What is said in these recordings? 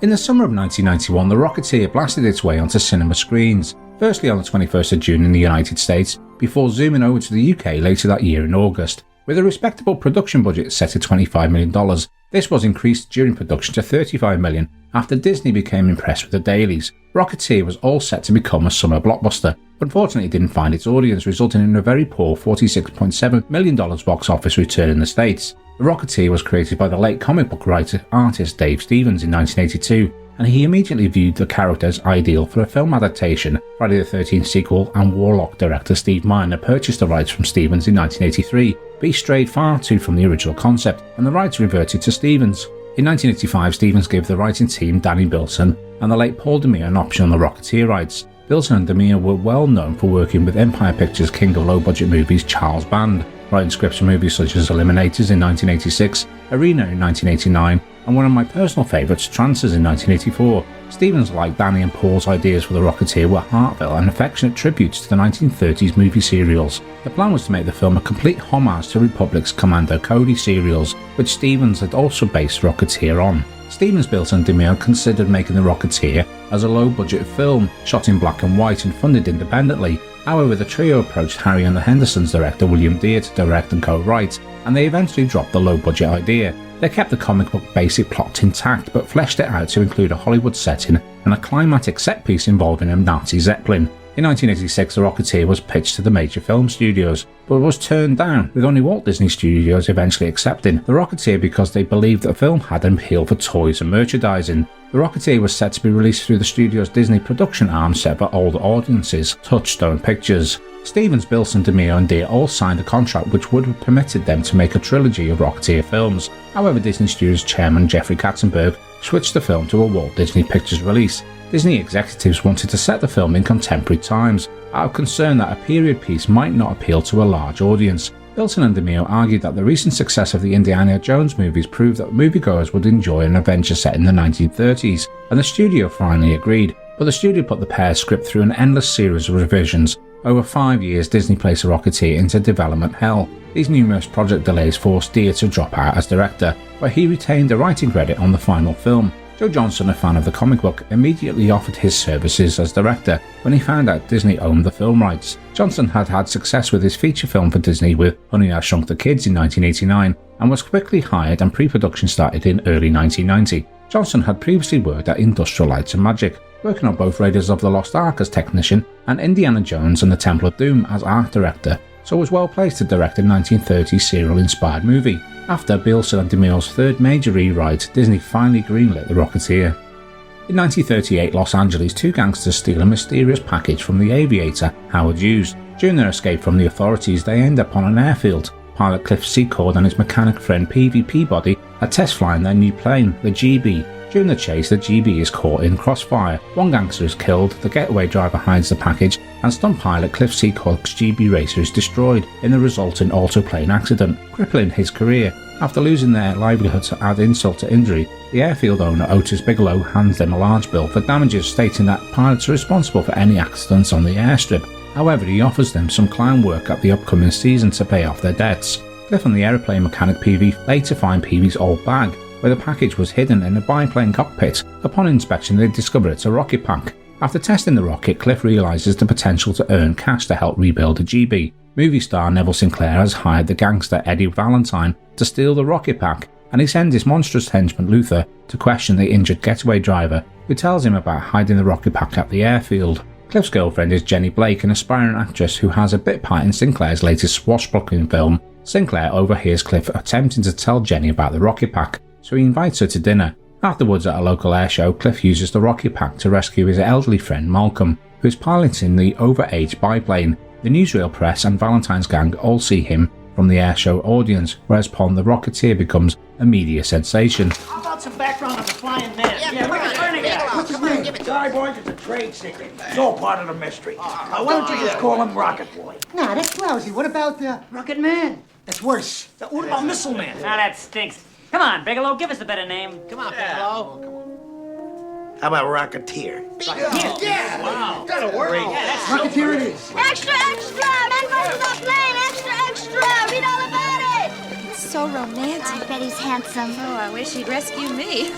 In the summer of 1991, The Rocketeer blasted its way onto cinema screens, firstly on the 21st of June in the United States, before zooming over to the UK later that year in August. With a respectable production budget set at $25 million, this was increased during production to $35 million after Disney became impressed with the dailies. Rocketeer was all set to become a summer blockbuster, but unfortunately it didn't find its audience, resulting in a very poor $46.7 million box office return in the States. The Rocketeer was created by the late comic book writer-artist Dave Stevens in 1982, and he immediately viewed the character as ideal for a film adaptation. Friday the 13th sequel and Warlock director Steve Miner purchased the rights from Stevens in 1983, but he strayed far too from the original concept, and the rights reverted to Stevens. In 1985, Stevens gave the writing team Danny Bilson and the late Paul Demire an option on the Rocketeer rights. Bilson and Demire were well known for working with Empire Pictures' king of low-budget movies Charles Band, writing scripts for movies such as Eliminators in 1986, Arena in 1989, and one of my personal favourites, Trancers in 1984. Stevens, like Danny and Paul's ideas for The Rocketeer, were heartfelt and affectionate tributes to the 1930s movie serials. The plan was to make the film a complete homage to Republic's Commando Cody serials, which Stevens had also based Rocketeer on. Stevens, Bilson and Demire considered making The Rocketeer as a low-budget film, shot in black and white and funded independently. However, the trio approached Harry and the Hendersons director William Dear to direct and co-write, and they eventually dropped the low-budget idea. They kept the comic book basic plot intact, but fleshed it out to include a Hollywood setting and a climatic set-piece involving a Nazi Zeppelin. In 1986, The Rocketeer was pitched to the major film studios, but was turned down, with only Walt Disney Studios eventually accepting The Rocketeer because they believed the film had an appeal for toys and merchandising. The Rocketeer was set to be released through the studio's Disney production arm set for older audiences, Touchstone Pictures. Stevens, Bilson, Demire and Dear all signed a contract which would have permitted them to make a trilogy of Rocketeer films. However, Disney Studios chairman Jeffrey Katzenberg switched the film to a Walt Disney Pictures release. Disney executives wanted to set the film in contemporary times, out of concern that a period piece might not appeal to a large audience. Bilson and Demire argued that the recent success of the Indiana Jones movies proved that moviegoers would enjoy an adventure set in the 1930s, and the studio finally agreed, but the studio put the pair's script through an endless series of revisions. Over 5 years, Disney placed The Rocketeer into development hell. These numerous project delays forced Dear to drop out as director, but he retained a writing credit on the final film. Joe Johnston, a fan of the comic book, immediately offered his services as director when he found out Disney owned the film rights. Johnston had had success with his feature film for Disney with Honey, I Shrunk the Kids in 1989 and was quickly hired, and pre-production started in early 1990. Johnston had previously worked at Industrial Lights and Magic, working on both Raiders of the Lost Ark as technician and Indiana Jones and the Temple of Doom as art director, so was well placed to direct a 1930s serial-inspired movie. After Bilson and Demire's third major rewrite, Disney finally greenlit The Rocketeer. In 1938, Los Angeles, two gangsters steal a mysterious package from the aviator Howard Hughes. During their escape from the authorities, they end up on an airfield. Pilot Cliff Secord and his mechanic friend P.V. Peabody are test flying their new plane, the GB. During the chase, the GB is caught in crossfire. One gangster is killed, the getaway driver hides the package, and stunt pilot Cliff Secord's GB racer is destroyed in the resulting autoplane accident, crippling his career. After losing their livelihood to add insult to injury, the airfield owner Otis Bigelow hands them a large bill for damages, stating that pilots are responsible for any accidents on the airstrip. However, he offers them some clown work at the upcoming season to pay off their debts. Cliff and the aeroplane mechanic PV later find PV's old bag, where the package was hidden in a biplane cockpit. Upon inspection, they discover it's a rocket pack. After testing the rocket, Cliff realises the potential to earn cash to help rebuild the GB. Movie star Neville Sinclair has hired the gangster Eddie Valentine to steal the rocket pack, and he sends his monstrous henchman Luther to question the injured getaway driver, who tells him about hiding the rocket pack at the airfield. Cliff's girlfriend is Jenny Blake, an aspiring actress who has a bit part in Sinclair's latest swashbuckling film. Sinclair overhears Cliff attempting to tell Jenny about the rocket pack, so he invites her to dinner. Afterwards, at a local airshow, Cliff uses the rocket pack to rescue his elderly friend Malcolm, who is piloting the overaged biplane. The newsreel press and Valentine's gang all see him from the airshow audience, whereupon the Rocketeer becomes a media sensation. How about some background on the flying man? Yeah, what's his name? Give it to Guy Boy, it's a trade secret. It's all part of the mystery. Why don't you just call him Rocket Boy? Nah, that's lousy. What about Rocket Man. That's worse. What about Missile Man? Now that stinks. Come on, Bigelow, give us a better name. Come on, Bigelow. How about Rocketeer? Yeah. Wow. That'll work. Rocketeer it is. Extra, extra! Men versus the plane! Extra, extra! Read all about it! It's so romantic. I bet he's handsome. Oh, I wish he'd rescue me.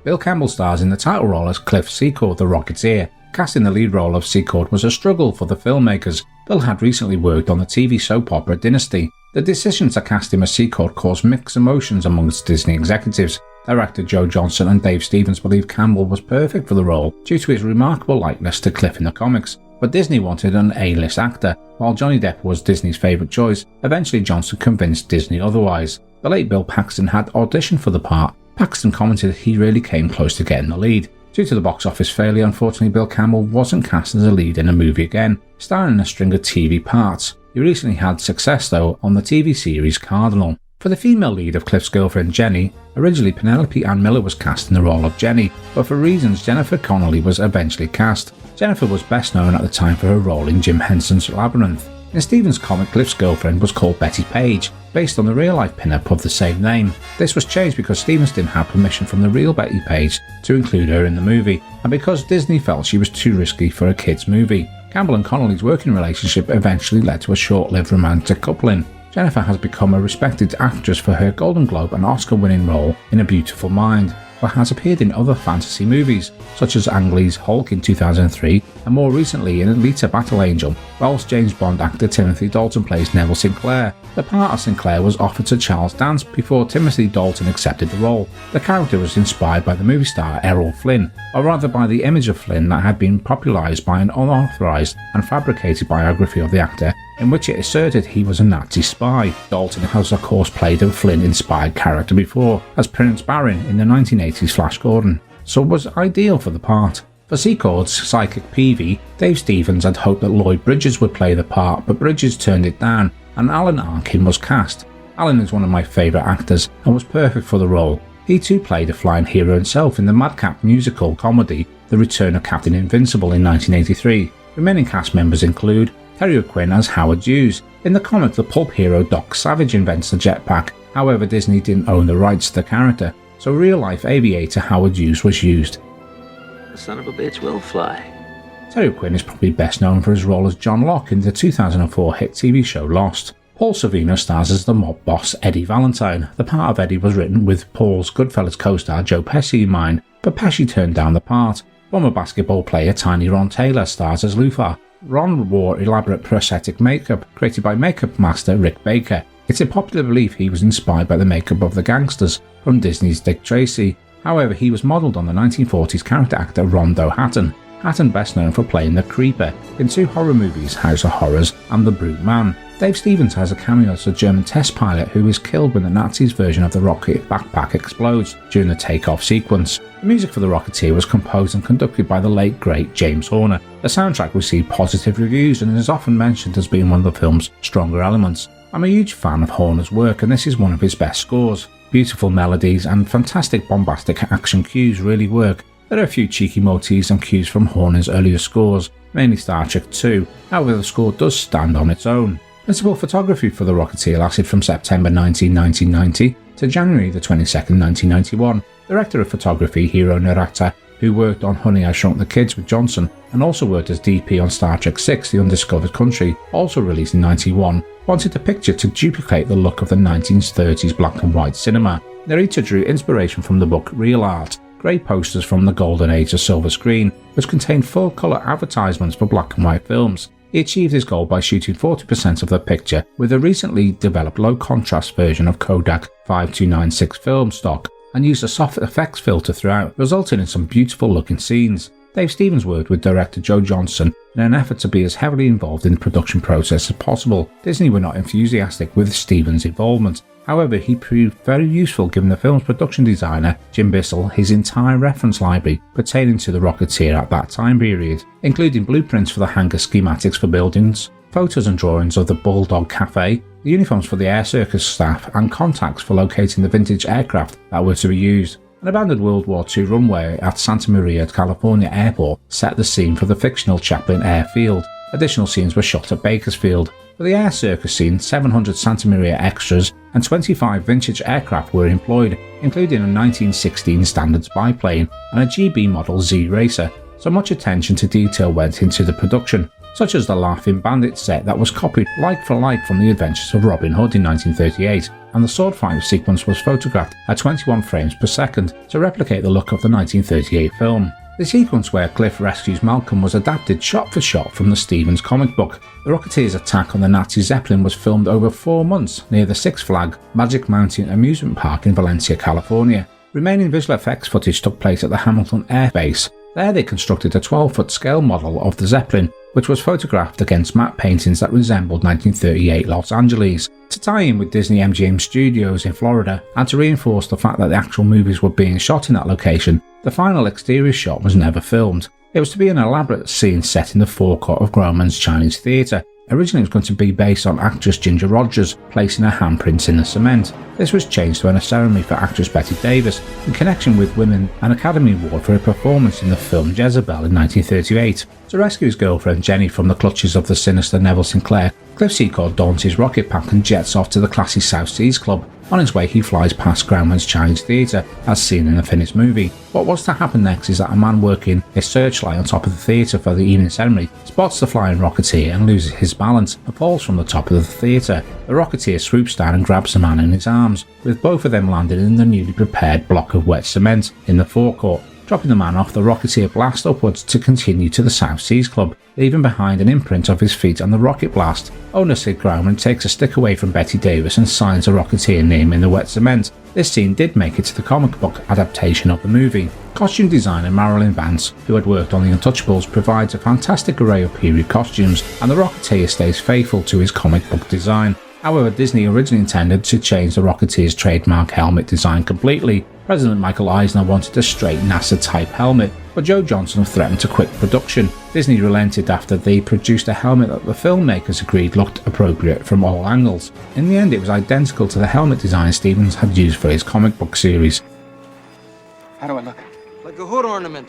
Bill Campbell stars in the title role as Cliff Secord, the Rocketeer. Casting the lead role of Secord was a struggle for the filmmakers. Bill had recently worked on the TV soap opera Dynasty. The decision to cast him as Secord caused mixed emotions amongst Disney executives. Director Joe Johnston and Dave Stevens believed Campbell was perfect for the role due to his remarkable likeness to Cliff in the comics, but Disney wanted an A-list actor. While Johnny Depp was Disney's favourite choice, eventually Johnston convinced Disney otherwise. The late Bill Paxton had auditioned for the part. Paxton commented he really came close to getting the lead. Due to the box office failure, unfortunately Bill Campbell wasn't cast as a lead in a movie again, starring in a string of TV parts. He recently had success though on the TV series Cardinal. For the female lead of Cliff's girlfriend Jenny, originally Penelope Ann Miller was cast in the role of Jenny, but for reasons Jennifer Connelly was eventually cast. Jennifer was best known at the time for her role in Jim Henson's Labyrinth. In Stevens' comic, Cliff's girlfriend was called Betty Page, based on the real-life pin-up of the same name. This was changed because Stevens didn't have permission from the real Betty Page to include her in the movie, and because Disney felt she was too risky for a kids' movie. Campbell and Connelly's working relationship eventually led to a short-lived romantic coupling. Jennifer has become a respected actress for her Golden Globe and Oscar-winning role in A Beautiful Mind, but has appeared in other fantasy movies, such as Ang Lee's Hulk in 2003, and more recently in Alita Battle Angel, whilst James Bond actor Timothy Dalton plays Neville Sinclair. The part of Sinclair was offered to Charles Dance before Timothy Dalton accepted the role. The character was inspired by the movie star Errol Flynn, or rather by the image of Flynn that had been popularised by an unauthorised and fabricated biography of the actor, in which it asserted he was a Nazi spy. Dalton has of course played a Flynn-inspired character before, as Prince Barin in the 1980s Flash Gordon, so was ideal for the part. For Secord's psychic Peavy, Dave Stevens had hoped that Lloyd Bridges would play the part, but Bridges turned it down, and Alan Arkin was cast. Alan is one of my favourite actors, and was perfect for the role. He too played a flying hero himself in the madcap musical comedy The Return of Captain Invincible in 1983. Remaining cast members include Terry O'Quinn as Howard Hughes. In the comic, the pulp hero Doc Savage invents the jetpack, however Disney didn't own the rights to the character, so real-life aviator Howard Hughes was used. The son of a bitch will fly. Terry O'Quinn is probably best known for his role as John Locke in the 2004 hit TV show Lost. Paul Sorvino stars as the mob boss Eddie Valentine. The part of Eddie was written with Paul's Goodfellas co-star Joe Pesci in mind, but Pesci turned down the part. Former basketball player Tiny Ron Taylor stars as Luthor. Ron wore elaborate prosthetic makeup created by makeup master Rick Baker. It's a popular belief he was inspired by the makeup of the gangsters from Disney's Dick Tracy. However, he was modelled on the 1940s character actor Rondo Hatton. Hatton best known for playing the Creeper in two horror movies, House of Horrors and The Brute Man. Dave Stevens has a cameo as a German test pilot who is killed when the Nazis' version of the rocket backpack explodes during the takeoff sequence. The music for The Rocketeer was composed and conducted by the late great James Horner. The soundtrack received positive reviews and is often mentioned as being one of the film's stronger elements. I'm a huge fan of Horner's work, and this is one of his best scores. Beautiful melodies and fantastic bombastic action cues really work. There are a few cheeky motifs and cues from Horner's earlier scores, mainly Star Trek II, however the score does stand on its own. Principal photography for The Rocketeer lasted from September 19, 1990 to January 22, 1991. Director of photography Hiro Narata, who worked on Honey, I Shrunk the Kids with Johnson and also worked as DP on Star Trek VI The Undiscovered Country, also released in 1991, wanted the picture to duplicate the look of the 1930s black and white cinema. Narita drew inspiration from the book Real Art, grey posters from the golden age of silver screen, which contained full-colour advertisements for black and white films. He achieved his goal by shooting 40% of the picture with a recently developed low-contrast version of Kodak 5296 film stock and used a soft effects filter throughout, resulting in some beautiful-looking scenes. Dave Stevens worked with director Joe Johnston in an effort to be as heavily involved in the production process as possible. Disney were not enthusiastic with Stevens' involvement. However, he proved very useful giving the film's production designer, Jim Bissell, his entire reference library pertaining to The Rocketeer at that time period, including blueprints for the hangar schematics for buildings, photos and drawings of the Bulldog Cafe, the uniforms for the air circus staff, and contacts for locating the vintage aircraft that were to be used. An abandoned World War II runway at Santa Maria, California airport set the scene for the fictional Chaplin Airfield. Additional scenes were shot at Bakersfield. For the air circus scene, 700 Santa Maria extras and 25 vintage aircraft were employed, including a 1916 Standards biplane and a GB model Z Racer, so much attention to detail went into the production. such as the Laughing Bandit set that was copied like for like from the Adventures of Robin Hood in 1938, and the sword fight sequence was photographed at 21 frames per second to replicate the look of the 1938 film. The sequence where Cliff rescues Malcolm was adapted shot for shot from the Stevens comic book. The Rocketeer's attack on the Nazi Zeppelin was filmed over 4 months near the Six Flags Magic Mountain amusement park in Valencia, California. Remaining visual effects footage took place at the Hamilton Air Base. There they constructed a 12-foot scale model of the Zeppelin, which was photographed against matte paintings that resembled 1938 Los Angeles. To tie in with Disney MGM Studios in Florida, and to reinforce the fact that the actual movies were being shot in that location, the final exterior shot was never filmed. It was to be an elaborate scene set in the forecourt of Grauman's Chinese Theatre. Originally it was going to be based on actress Ginger Rogers placing her handprints in the cement. This was changed to a ceremony for actress Bette Davis in connection with winning an Academy Award for her performance in the film Jezebel in 1938. To rescue his girlfriend Jenny from the clutches of the sinister Neville Sinclair, Cliff Secord dons his rocket pack and jets off to the classy South Seas Club. On his way he flies past Grauman's Chinese Theatre, as seen in the finished movie. What was to happen next is that a man working a searchlight on top of the theatre for the evening ceremony spots the flying Rocketeer and loses his balance and falls from the top of the theatre. The Rocketeer swoops down and grabs the man in his arms, with both of them landing in the newly prepared block of wet cement in the forecourt. Dropping the man off, the Rocketeer blasts upwards to continue to the South Seas Club, leaving behind an imprint of his feet on the rocket blast. Owner Sid Grauman takes a stick away from Bette Davis and signs the Rocketeer name in the wet cement. This scene did make it to the comic book adaptation of the movie. Costume designer Marilyn Vance, who had worked on The Untouchables, provides a fantastic array of period costumes, and the Rocketeer stays faithful to his comic book design. However, Disney originally intended to change the Rocketeer's trademark helmet design completely. President Michael Eisner wanted a straight NASA-type helmet, but Joe Johnson threatened to quit production. Disney relented after they produced a helmet that the filmmakers agreed looked appropriate from all angles. In the end, it was identical to the helmet design Stevens had used for his comic book series. How do I look? Like a hood ornament.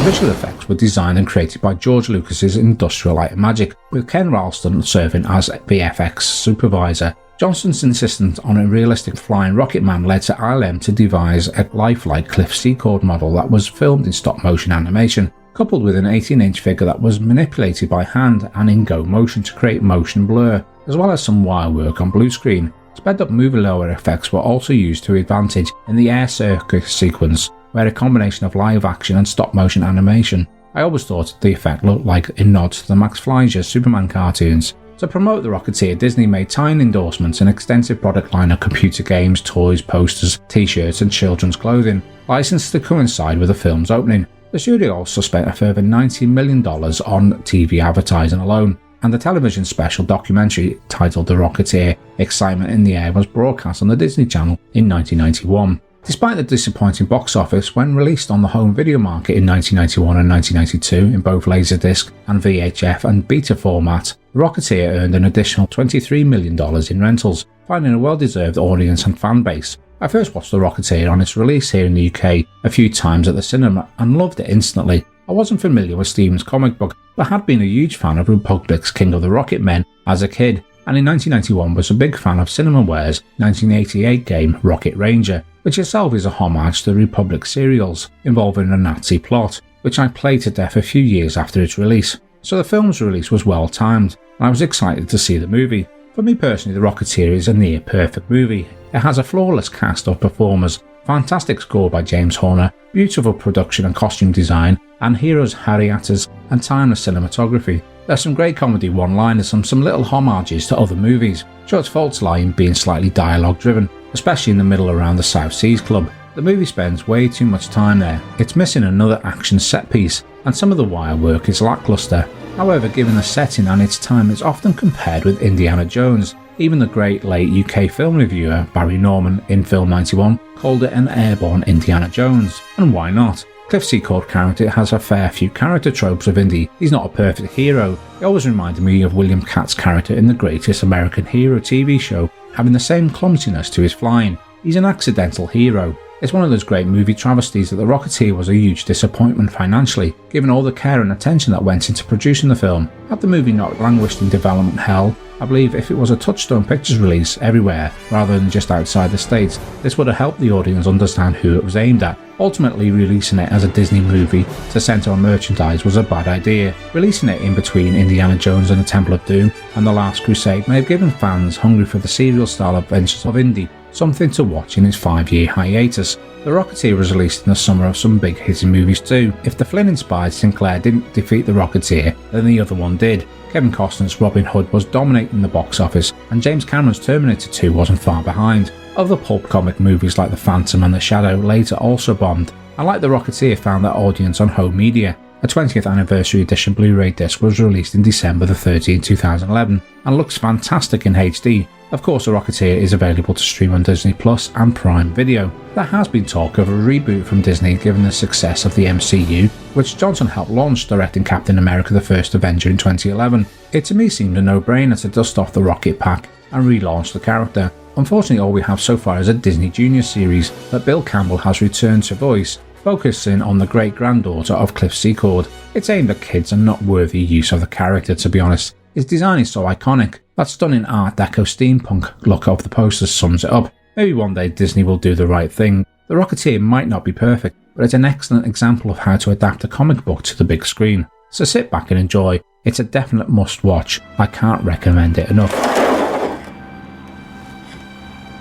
Visual effects were designed and created by George Lucas's Industrial Light and Magic, with Ken Ralston serving as VFX supervisor. Johnson's insistence on a realistic flying rocket man led to ILM to devise a lifelike Cliff Secord model that was filmed in stop-motion animation, coupled with an 18-inch figure that was manipulated by hand and in go motion to create motion blur, as well as some wire work on blue screen. Sped-up movie lower effects were also used to advantage in the air circus sequence, where a combination of live action and stop-motion animation. I always thought the effect looked like a nod to the Max Fleischer Superman cartoons. To promote the Rocketeer, Disney made tiny endorsements and extensive product line of computer games, toys, posters, t-shirts and children's clothing, licensed to coincide with the film's opening. The studio also spent a further $90 million on TV advertising alone, and the television special documentary titled The Rocketeer: Excitement in the Air was broadcast on the Disney Channel in 1991. Despite the disappointing box office, when released on the home video market in 1991 and 1992 in both Laserdisc and VHF and Beta format, The Rocketeer earned an additional $23 million in rentals, finding a well-deserved audience and fan base. I first watched The Rocketeer on its release here in the UK a few times at the cinema and loved it instantly. I wasn't familiar with Stevens' comic book, but had been a huge fan of Republic's King of the Rocket Men as a kid, and in 1991 was a big fan of Cinemaware's 1988 game Rocket Ranger, which itself is a homage to the Republic serials involving a Nazi plot, which I played to death a few years after its release. So the film's release was well timed, and I was excited to see the movie. For me personally, The Rocketeer is a near perfect movie. It has a flawless cast of performers, fantastic score by James Horner, beautiful production and costume design, and heroes, Harriettas, and timeless cinematography. There's some great comedy one-liners and some little homages to other movies. Sure, its faults lie in being slightly dialogue-driven, especially in the middle around the South Seas Club. The movie spends way too much time there. It's missing another action set piece, and some of the wire work is lackluster. However, given the setting and its time, it's often compared with Indiana Jones. Even the great late UK film reviewer Barry Norman in Film 91 called it an airborne Indiana Jones. And why not? Cliff Secord character has a fair few character tropes of Indy. He's not a perfect hero. He always reminded me of William Katt's character in the Greatest American Hero TV show, having the same clumsiness to his flying. He's an accidental hero. It's one of those great movie travesties that The Rocketeer was a huge disappointment financially, given all the care and attention that went into producing the film. Had the movie not languished in development hell, I believe if it was a Touchstone Pictures release everywhere, rather than just outside the States, this would have helped the audience understand who it was aimed at. Ultimately, releasing it as a Disney movie to centre on merchandise was a bad idea. Releasing it in between Indiana Jones and the Temple of Doom and The Last Crusade may have given fans hungry for the serial style adventures of Indy something to watch in his 5-year hiatus. The Rocketeer was released in the summer of some big hitting movies too. If the Flynn-inspired Sinclair didn't defeat The Rocketeer, then the other one did. Kevin Costner's Robin Hood was dominating the box office, and James Cameron's Terminator 2 wasn't far behind. Other pulp comic movies like The Phantom and The Shadow later also bombed, and like The Rocketeer found their audience on home media. A 20th anniversary edition Blu-ray disc was released in December 13, 2011, and looks fantastic in HD. Of course, The Rocketeer is available to stream on Disney Plus and Prime Video. There has been talk of a reboot from Disney given the success of the MCU, which Johnson helped launch directing Captain America the First Avenger in 2011. It to me seemed a no-brainer to dust off the Rocket Pack and relaunch the character. Unfortunately, all we have so far is a Disney Junior series that Bill Campbell has returned to voice, focusing on the great-granddaughter of Cliff Secord. It's aimed at kids and not worthy use of the character, to be honest. His design is so iconic. That stunning Art Deco steampunk look of the posters sums it up. Maybe one day Disney will do the right thing. The Rocketeer might not be perfect, but it's an excellent example of how to adapt a comic book to the big screen. So sit back and enjoy. It's a definite must-watch. I can't recommend it enough.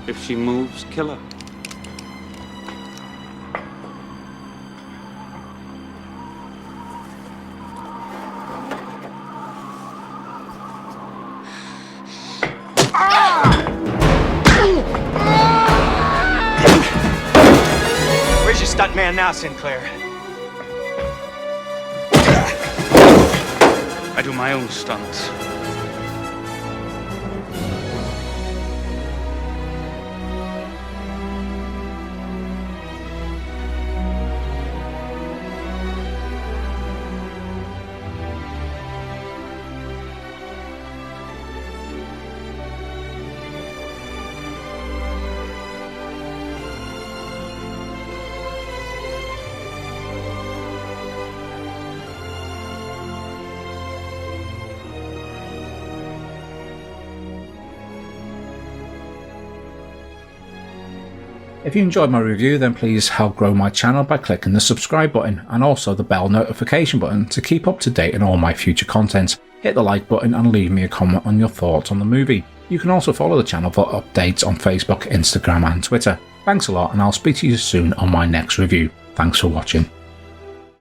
If she moves, kill her. Where's your stunt man now, Sinclair? I do my own stunts. If you enjoyed my review, then please help grow my channel by clicking the subscribe button and also the bell notification button to keep up to date on all my future content. Hit the like button and leave me a comment on your thoughts on the movie. You can also follow the channel for updates on Facebook, Instagram and Twitter. Thanks a lot, and I'll speak to you soon on my next review. Thanks for watching.